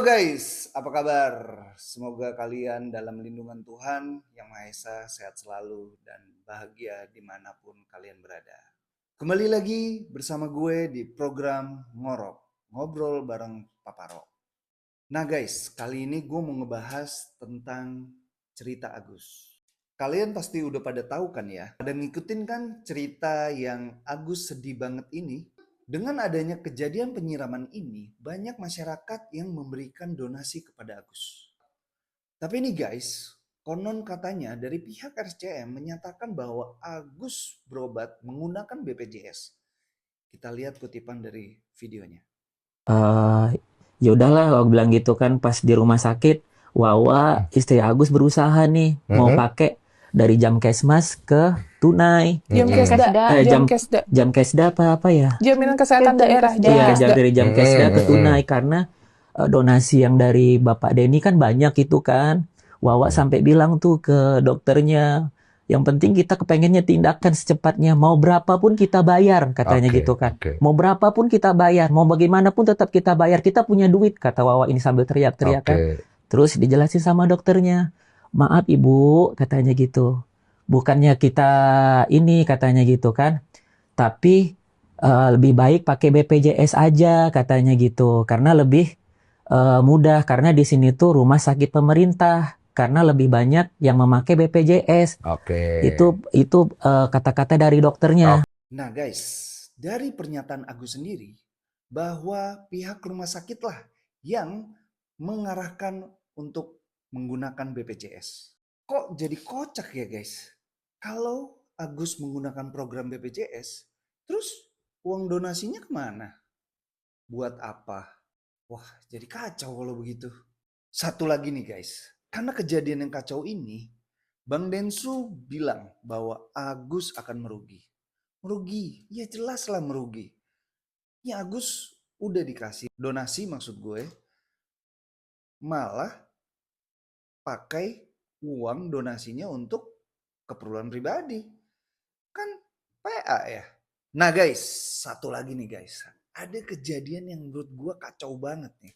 guys, apa kabar? Semoga kalian dalam lindungan Tuhan Yang Maha Esa sehat selalu dan bahagia dimanapun kalian berada. Kembali lagi bersama gue di program Ngorok, ngobrol bareng Papa Rock. Nah guys, kali ini gue mau ngebahas tentang cerita Agus. Kalian pasti udah pada tahu kan ya, ada ngikutin kan cerita yang Agus sedih banget ini. Dengan adanya kejadian penyiraman ini, banyak masyarakat yang memberikan donasi kepada Agus. Tapi ini guys, konon katanya dari pihak RCM menyatakan bahwa Agus berobat menggunakan BPJS. Kita lihat kutipan dari videonya. Ya udahlah kalau bilang gitu kan pas di rumah sakit, Wawa istri Agus berusaha nih mau pakai dari jam kesmas ke tunai. Jam Kesda, jam Kesda. jam kesda apa ya? Jaminan Kesehatan Daerah, Iya, Kesda. dari jam kesda ke tunai karena donasi yang dari Bapak Denny kan banyak itu kan. Wawa sampai bilang tuh ke dokternya, yang penting kita kepengennya tindakan secepatnya. Mau berapapun kita bayar, katanya gitu kan. Mau berapapun kita bayar, mau bagaimanapun tetap kita bayar. Kita punya duit, kata Wawa ini sambil teriak-teriak kan. Terus dijelasin sama dokternya, maaf ibu, katanya gitu. Bukannya kita ini, katanya gitu kan. Tapi lebih baik pakai BPJS aja, katanya gitu. Karena lebih mudah, karena di sini tuh rumah sakit pemerintah. Karena lebih banyak yang memakai BPJS. Itu kata-kata dari dokternya. Nah guys, dari pernyataan Agus sendiri bahwa pihak rumah sakit lah yang mengarahkan untuk menggunakan BPJS. Kok jadi kocak ya guys? Kalau Agus menggunakan program BPJS, terus uang donasinya kemana? Buat apa? Wah, jadi kacau kalau begitu. Satu lagi nih guys, karena kejadian yang kacau ini, Bang Densu bilang bahwa Agus akan merugi. Merugi, ya jelaslah merugi. Ya Agus udah dikasih donasi maksud gue, malah pakai uang donasinya untuk keperluan pribadi. Kan PA ya. Nah guys, satu lagi nih guys. Ada kejadian yang menurut gue kacau banget nih.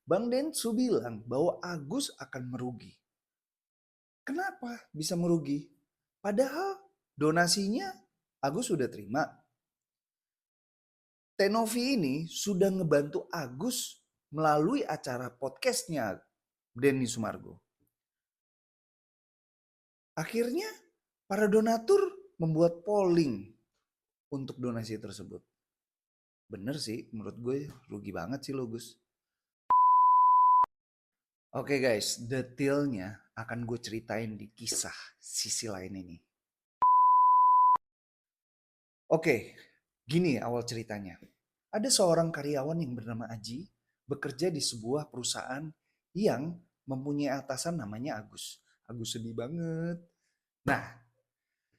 Bang Densu bilang bahwa Agus akan merugi. Kenapa bisa merugi? Padahal donasinya Agus sudah terima. Tenovi ini sudah ngebantu Agus melalui acara podcastnya Denny Sumargo. Akhirnya para donatur membuat polling untuk donasi tersebut. Bener sih, menurut gue rugi banget sih lo Gus. Oke guys, detailnya akan gue ceritain di kisah sisi lain ini. Oke, gini awal ceritanya. Ada seorang karyawan yang bernama Aji bekerja di sebuah perusahaan yang mempunyai atasan namanya Agus. Agus sedih banget. Nah,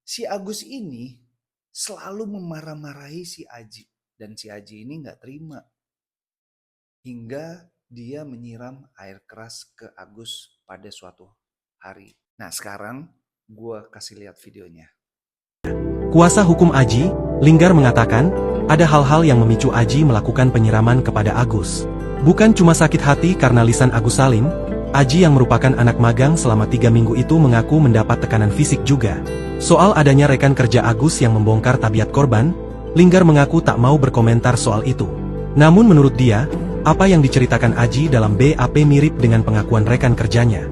si Agus ini selalu memarah-marahi si Aji. Dan si Aji ini nggak terima. Hingga dia menyiram air keras ke Agus pada suatu hari. Nah sekarang gue kasih lihat videonya. Kuasa hukum Aji, Linggar mengatakan, ada hal-hal yang memicu Aji melakukan penyiraman kepada Agus. Bukan cuma sakit hati karena lisan Agus Salim, Aji yang merupakan anak magang selama 3 minggu itu mengaku mendapat tekanan fisik juga. Soal adanya rekan kerja Agus yang membongkar tabiat korban, Linggar mengaku tak mau berkomentar soal itu. Namun menurut dia, apa yang diceritakan Aji dalam BAP mirip dengan pengakuan rekan kerjanya.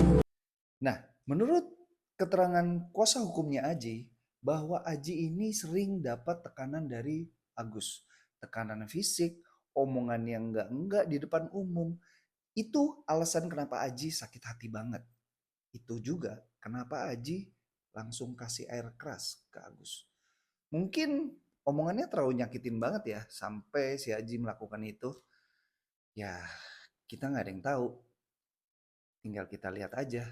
Nah, menurut keterangan kuasa hukumnya Aji, bahwa Aji ini sering dapat tekanan dari Agus. Tekanan fisik, omongan yang enggak di depan umum. Itu alasan kenapa Aji sakit hati banget. Itu juga kenapa Aji langsung kasih air keras ke Agus. Mungkin omongannya terlalu nyakitin banget ya, sampai si Aji melakukan itu. Ya, kita nggak ada yang tahu. Tinggal kita lihat aja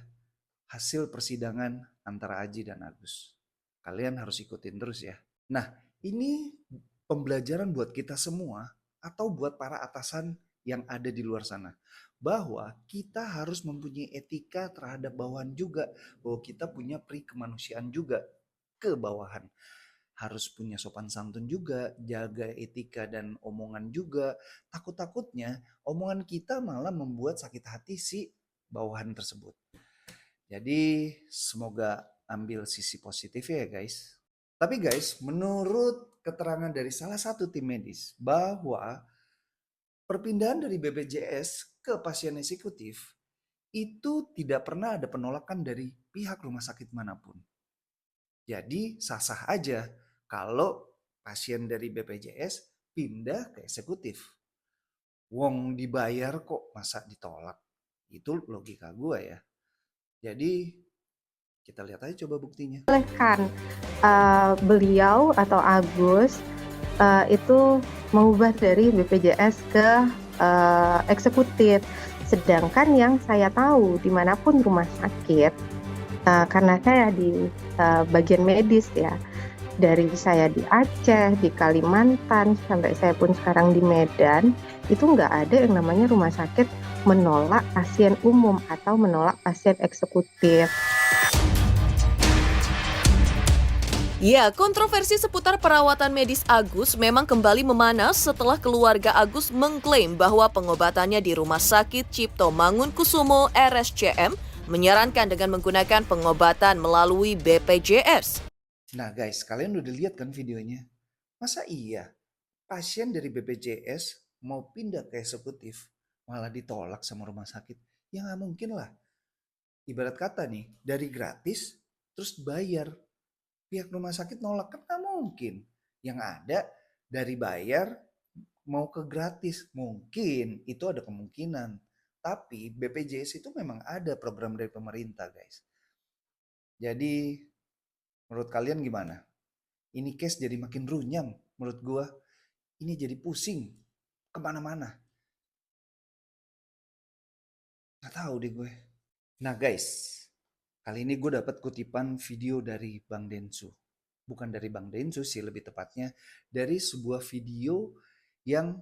hasil persidangan antara Aji dan Agus. Kalian harus ikutin terus ya. Nah, ini pembelajaran buat kita semua atau buat para atasan yang ada di luar sana. Bahwa kita harus mempunyai etika terhadap bawahan juga. Bahwa kita punya pri kemanusiaan juga ke bawahan. harus punya sopan santun juga, jaga etika dan omongan juga. Takut-takutnya omongan kita malah membuat sakit hati si bawahan tersebut. Jadi semoga ambil sisi positifnya ya guys. Tapi guys, menurut keterangan dari salah satu tim medis bahwa perpindahan dari BPJS ke pasien eksekutif itu tidak pernah ada penolakan dari pihak rumah sakit manapun. Jadi sah-sah aja kalau pasien dari BPJS pindah ke eksekutif. Wong dibayar kok masa ditolak? Itu logika gue ya. Jadi kita lihat aja coba buktinya. Kan beliau atau Agus itu mengubah dari BPJS ke eksekutif. Sedangkan yang saya tahu dimanapun rumah sakit, karena saya di bagian medis ya, dari saya di Aceh, di Kalimantan, sampai saya pun sekarang di Medan, itu nggak ada yang namanya rumah sakit menolak pasien umum atau menolak pasien eksekutif. Ya, kontroversi seputar perawatan medis Agus memang kembali memanas setelah keluarga Agus mengklaim bahwa pengobatannya di Rumah Sakit Cipto Mangunkusumo RSCM menyarankan dengan menggunakan pengobatan melalui BPJS. Nah guys, kalian udah lihat kan videonya? Masa iya pasien dari BPJS mau pindah ke eksekutif malah ditolak sama rumah sakit? Ya nggak mungkin lah. Ibarat kata nih, dari gratis terus bayar. Pihak rumah sakit nolak kan nggak mungkin. Yang ada dari bayar mau ke gratis. Mungkin itu ada kemungkinan. Tapi BPJS itu memang ada program dari pemerintah guys. Jadi menurut kalian gimana? Ini case jadi makin runyam menurut gua. Ini jadi pusing kemana-mana. Nggak tahu deh gue. Nah guys, kali ini gue dapat kutipan video dari Bang Densu. Bukan dari Bang Densu sih, lebih tepatnya dari sebuah video yang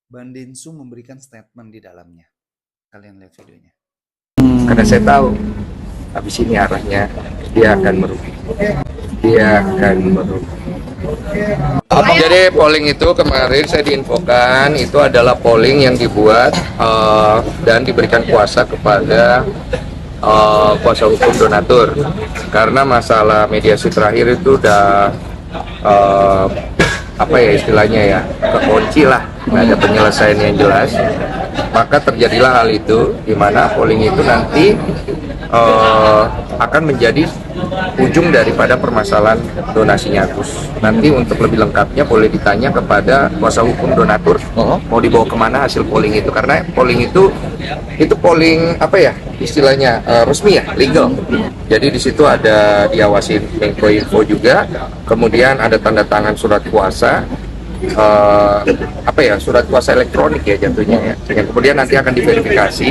Bang Densu memberikan statement di dalamnya. Kalian lihat videonya. Karena saya tahu habis ini arahnya dia akan merugi. Dia akan merugi. Jadi polling itu kemarin saya diinfokan itu adalah polling yang dibuat dan diberikan kuasa kepada kuasa hukum donatur, karena masalah mediasi terakhir itu udah apa ya istilahnya ya, kekunci lah, nggak ada penyelesaian yang jelas. Maka terjadilah hal itu di mana polling itu nanti akan menjadi ujung daripada permasalahan donasinya Agus. Nanti untuk lebih lengkapnya boleh ditanya kepada kuasa hukum donatur mau dibawa kemana hasil polling itu, karena polling itu polling apa ya istilahnya resmi ya, legal. Jadi di situ ada diawasi Menkominfo juga, kemudian ada tanda tangan surat kuasa, surat kuasa elektronik ya jatuhnya ya, yang kemudian nanti akan diverifikasi,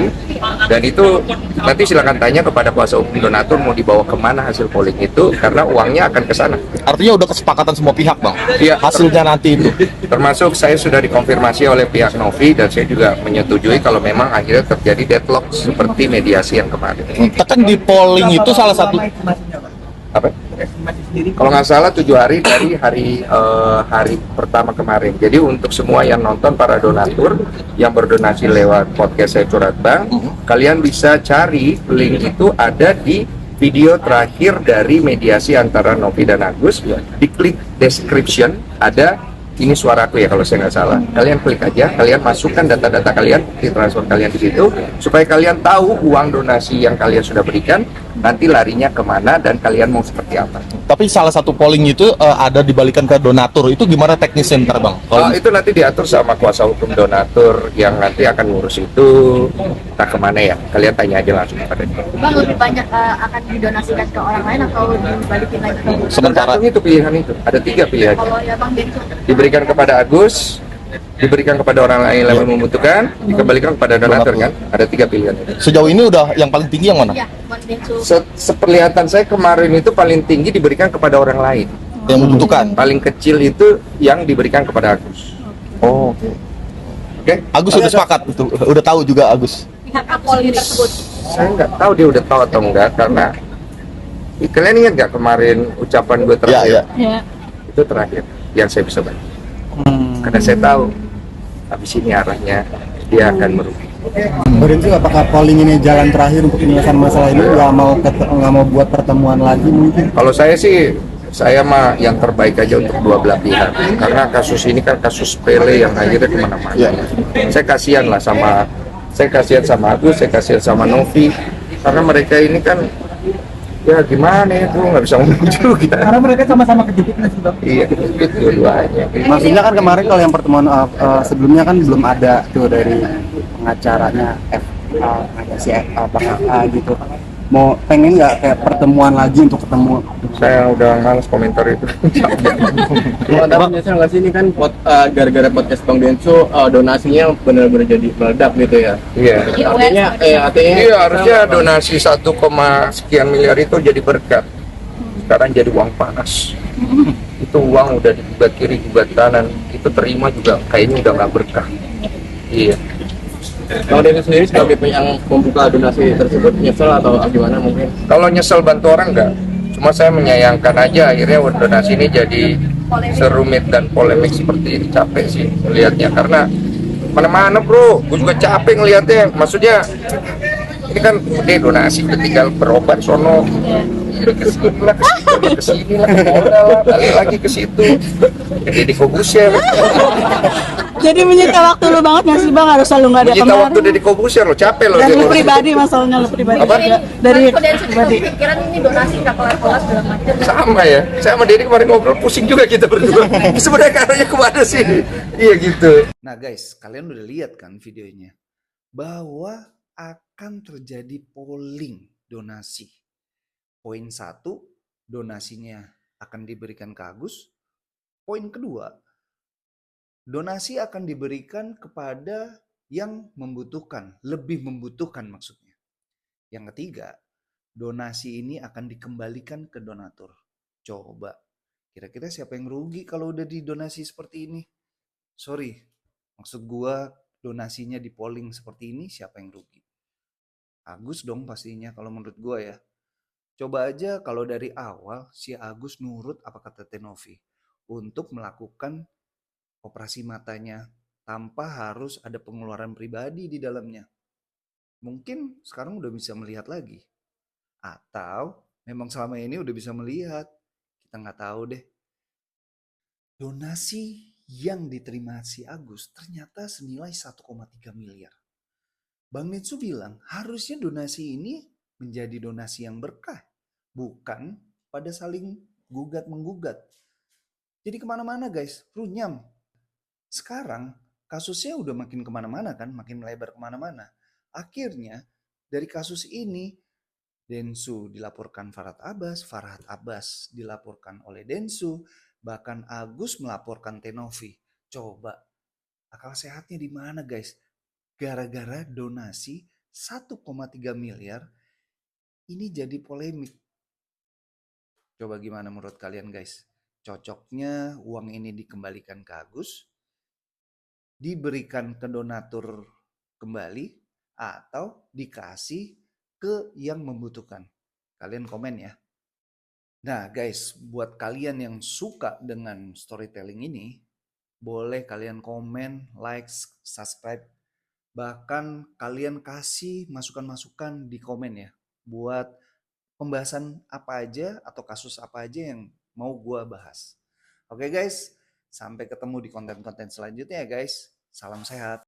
dan itu nanti silakan tanya kepada kuasa hukum donatur mau dibawa kemana hasil polling itu, karena uangnya akan ke sana. Artinya udah kesepakatan semua pihak bang? Iya, hasilnya nanti itu? Termasuk saya sudah dikonfirmasi oleh pihak Novi, dan saya juga menyetujui kalau memang akhirnya terjadi deadlock seperti mediasi yang kemarin. Kan di polling itu salah satu apa? Kalau nggak salah 7 hari dari hari pertama kemarin. Jadi untuk semua yang nonton, para donatur yang berdonasi lewat podcast saya Curhat Bang, kalian bisa cari link itu ada di video terakhir dari mediasi antara Novi dan Agus. Diklik description, ada ini suaraku ya kalau saya nggak salah. Kalian klik aja, kalian masukkan data-data kalian, transfer kalian di situ, supaya kalian tahu uang donasi yang kalian sudah berikan nanti larinya kemana dan kalian mau seperti apa. Tapi salah satu polling itu ada dibalikan ke donatur, itu gimana teknisnya ntar bang? Itu nanti diatur sama kuasa hukum donatur yang nanti akan ngurus itu, entah kemana ya, kalian tanya aja langsung kepada dia. Bang, lebih banyak akan didonasikan ke orang lain atau dibalikin lagi ke Sementara itu pilihan itu, ada 3 pilihan. kalau ya Bang Densu? Diberikan kepada Agus, diberikan kepada orang lain yang membutuhkan, dikembalikan kepada donatur kan? Ada 3 pilihan. sejauh ini udah yang paling tinggi yang mana? Ya, Bang Densu. Seperlihatan saya kemarin itu paling tinggi diberikan kepada orang lain. Yang membutuhkan? Paling kecil itu yang diberikan kepada Agus. Oh, Oke? Agus sudah sepakat itu, udah tahu juga Agus. Pihak polling tersebut. Saya nggak tahu dia udah tahu atau enggak, karena kalian ingat nggak kemarin ucapan gue terakhir? Ya. Ya. Itu terakhir yang saya bisa bantu. Karena saya tahu habis ini arahnya dia akan merugi. Densu, apakah polling ini jalan terakhir untuk penyelesaian masalah ini? Nggak mau buat pertemuan lagi mungkin? Kalau saya mah yang terbaik aja untuk dua belah pihak. Karena kasus ini kan kasus sepele yang akhirnya kemana-mana. Saya kasihan sama Agus, saya kasihan sama Novi. Karena mereka ini kan ya gimana ya, gue nggak bisa ngomong juga. Karena mereka sama-sama kejepit nggak sih, Bang? Iya, kejepit dua-duanya. Maksudnya kan kemarin kalau yang pertemuan sebelumnya kan belum ada tuh dari pengacaranya Bang A gitu. Mau pengen nggak kayak pertemuan lagi untuk ketemu? Saya udah males komentar itu. Bang, nggak sih ini kan gara-gara podcast Bang Densu donasinya benar-benar jadi meledak gitu ya? Iya. Artinya Iya, harusnya donasi 1, sekian miliar itu jadi berkat. Sekarang jadi uang panas. Itu uang udah digugat kiri, gugat kanan. Itu terima juga kayaknya udah nggak berkah. Iya. Bang Densu sendiri sebagai yang membuka donasi tersebut nyesel atau gimana mungkin? Kalau nyesel bantu orang enggak. Cuma saya menyayangkan aja akhirnya donasi ini jadi serumit dan polemik seperti ini. Capek sih melihatnya karena mana-mana bro, gue juga capek ngelihatnya. Maksudnya ini kan gede donasi, udah tinggal berobat sono. Kesini lah, ke Polda lah, balik lagi ke situ. Jadi di Kobusier. Jadi menyita waktu lu banget nggak sih Bang, harus selalu nggak ada Menyita waktu dari Kobusier lo, capek lo. Dan lu pribadi, masalahnya lu pribadi Apa? juga. Dari pribadi. Pikiran ini donasi nggak kelar-kelar segala macam. Sama ya, saya sama Denny kemarin ngobrol pusing juga kita berdua. Sebenarnya arahnya kemana sih? Iya gitu. Nah guys, kalian udah lihat kan videonya bahwa akan terjadi polling donasi. Poin 1, donasinya akan diberikan ke Agus. Poin kedua, donasi akan diberikan kepada yang membutuhkan, lebih membutuhkan maksudnya. Yang ketiga, donasi ini akan dikembalikan ke donatur. Coba, kira-kira siapa yang rugi kalau udah didonasi seperti ini? Sorry, maksud gua donasinya di polling seperti ini, siapa yang rugi? Agus dong pastinya kalau menurut gua ya. Coba aja kalau dari awal si Agus nurut apa kata Tenovi untuk melakukan operasi matanya tanpa harus ada pengeluaran pribadi di dalamnya. Mungkin sekarang udah bisa melihat lagi. Atau memang selama ini udah bisa melihat. Kita nggak tahu deh. Donasi yang diterima si Agus ternyata senilai 1,3 miliar. Bang Densu bilang harusnya donasi ini menjadi donasi yang berkah, bukan pada saling gugat-menggugat. Jadi kemana-mana guys, runyam. Sekarang kasusnya udah makin kemana-mana kan, makin melebar kemana-mana. Akhirnya dari kasus ini, Densu dilaporkan Farhad Abbas dilaporkan oleh Densu, bahkan Agus melaporkan Tenovi. Coba, akal sehatnya di mana guys? Gara-gara donasi 1,3 miliar ini jadi polemik. Coba gimana menurut kalian guys? Cocoknya uang ini dikembalikan ke Agus, diberikan ke donatur kembali, atau dikasih ke yang membutuhkan? Kalian komen ya. Nah guys, buat kalian yang suka dengan storytelling ini, boleh kalian komen, like, subscribe, bahkan kalian kasih masukan-masukan di komen ya, buat pembahasan apa aja atau kasus apa aja yang mau gua bahas. Oke guys, sampai ketemu di konten-konten selanjutnya ya guys. Salam sehat.